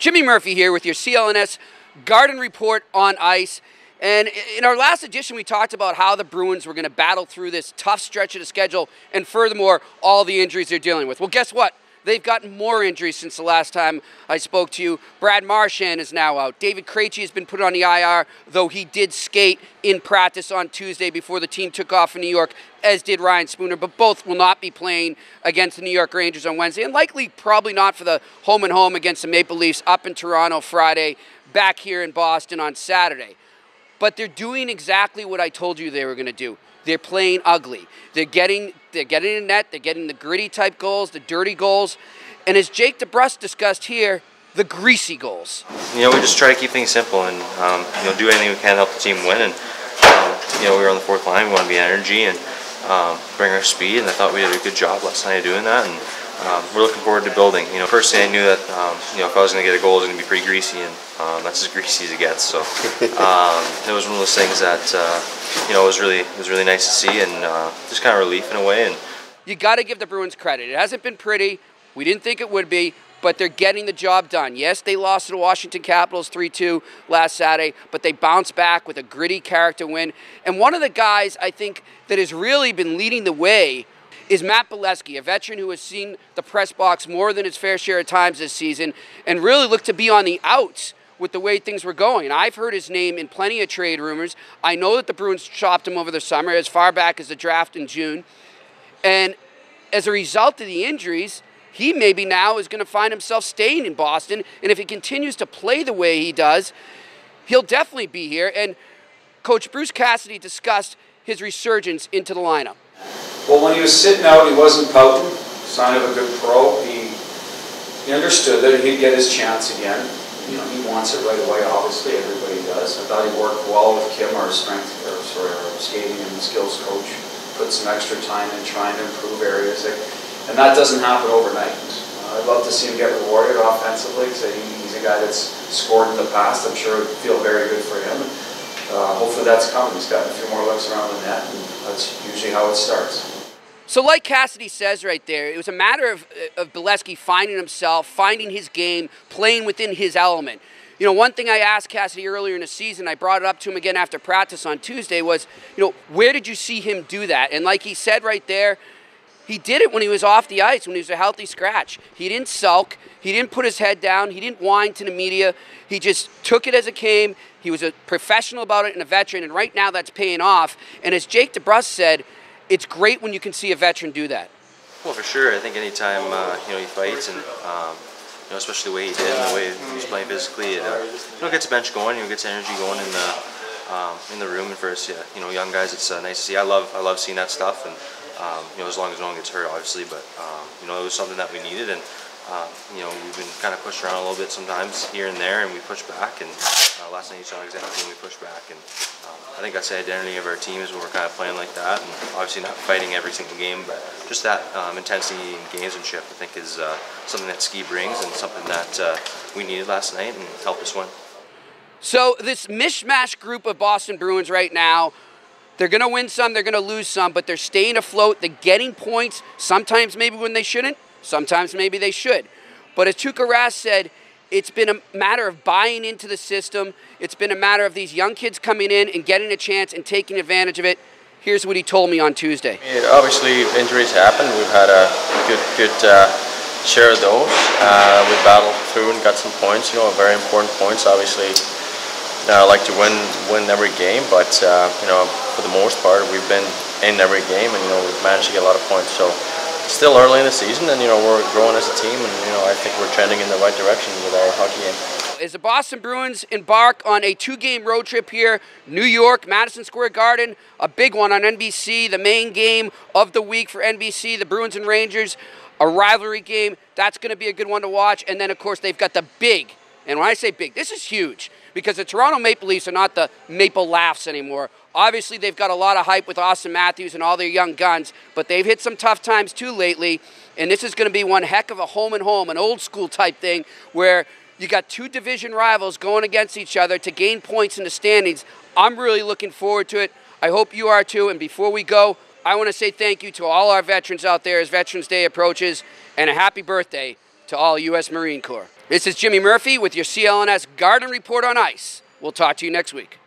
Jimmy Murphy here with your CLNS Garden Report on ice. And in our last edition, we talked about how the Bruins were going to battle through this tough stretch of the schedule, and furthermore, all the injuries they're dealing with. Well, guess what? They've gotten more injuries since the last time I spoke to you. Brad Marchand is now out. David Krejci has been put on the IR, though he did skate in practice on Tuesday before the team took off in New York, as did Ryan Spooner. But both will not be playing against the New York Rangers on Wednesday, and likely probably not for the home-and-home against the Maple Leafs up in Toronto Friday, back here in Boston on Saturday. But they're doing exactly what I told you they were going to do. They're playing ugly. They're getting in net. They're getting the gritty type goals, the dirty goals, and as Jake DeBRUSK discussed here, the greasy goals. We just try to keep things simple and do anything we can to help the team win. And we were on the fourth line. We want to be energy and bring our speed. And I thought we did a good job last night of doing that. And we're looking forward to building. Personally, I knew that if I was going to get a goal, it was going to be pretty greasy, and that's as greasy as it gets. So it was one of those things that it was really nice to see, and just kind of relief in a way. And you got to give the Bruins credit. It hasn't been pretty. We didn't think it would be, but they're getting the job done. Yes, they lost to the Washington Capitals 3-2 last Saturday, but they bounced back with a gritty character win. And one of the guys I think that has really been leading the way is Matt Beleskey, a veteran who has seen the press box more than his fair share of times this season and really looked to be on the outs with the way things were going. I've heard his name in plenty of trade rumors. I know that the Bruins shopped him over the summer, as far back as the draft in June. And as a result of the injuries, he maybe now is going to find himself staying in Boston. And if he continues to play the way he does, he'll definitely be here. And Coach Bruce Cassidy discussed his resurgence into the lineup. Well, when he was sitting out, he wasn't pouting, sign of a good pro. He understood that he'd get his chance again. He wants it right away, obviously, everybody does. I thought he worked well with Kim, our skating and skills coach, put some extra time in trying to improve areas. And that doesn't happen overnight. I'd love to see him get rewarded offensively. He's a guy that's scored in the past. I'm sure it would feel very good for him. Hopefully that's coming. He's got a few more looks around the net, and that's usually how it starts. So like Cassidy says right there, it was a matter of Beleskey finding himself, finding his game, playing within his element. One thing I asked Cassidy earlier in the season, I brought it up to him again after practice on Tuesday, was, where did you see him do that? And like he said right there, he did it when he was off the ice, when he was a healthy scratch. He didn't sulk. He didn't put his head down. He didn't whine to the media. He just took it as it came. He was a professional about it and a veteran, and right now that's paying off. And as Jake DeBRUSK said, it's great when you can see a veteran do that. Well, for sure. I think anytime he fights, and especially the way he did, and the way he was playing physically, it gets the bench going. Gets energy going in the room. And for us, young guys, it's nice to see. I love seeing that stuff, and as long as no one gets hurt, obviously. But it was something that we needed, and we've been kind of pushed around a little bit sometimes here and there, and we push back. And last night you saw exactly when we pushed back, and I think that's the identity of our team, is when we're kind of playing like that, and obviously not fighting every single game, but just that intensity and gamesmanship, I think, is something that Ski brings, and something that we needed last night and helped us win. So this mishmash group of Boston Bruins right now, they're going to win some, they're going to lose some, but they're staying afloat, they're getting points, sometimes maybe when they shouldn't, sometimes maybe they should. But as TUUKKA RASK said, it's been a matter of buying into the system. It's been a matter of these young kids coming in and getting a chance and taking advantage of it. Here's what he told me on Tuesday. Obviously, injuries happen. We've had a good share of those. We battled through and got some points, very important points. Obviously, I like to win every game, but for the most part, we've been in every game, and we've managed to get a lot of points. So still early in the season, and we're growing as a team, and I think we're trending in the right direction with our hockey game. As the Boston Bruins embark on a 2-game road trip here, New York, Madison Square Garden, a big one on NBC, the main game of the week for NBC, the Bruins and Rangers, a rivalry game. That's going to be a good one to watch. And then, of course, they've got the big, and when I say big, this is huge, because the Toronto Maple Leafs are not the Maple Laughs anymore. Obviously, they've got a lot of hype with Austin Matthews and all their young guns, but they've hit some tough times too lately, and this is going to be one heck of a home-and-home, an old-school type thing, where you got two division rivals going against each other to gain points in the standings. I'm really looking forward to it. I hope you are too, and before we go, I want to say thank you to all our veterans out there as Veterans Day approaches, and a happy birthday to to all U.S. Marine Corps. This is Jimmy Murphy with your CLNS Garden Report on Ice. We'll talk to you next week.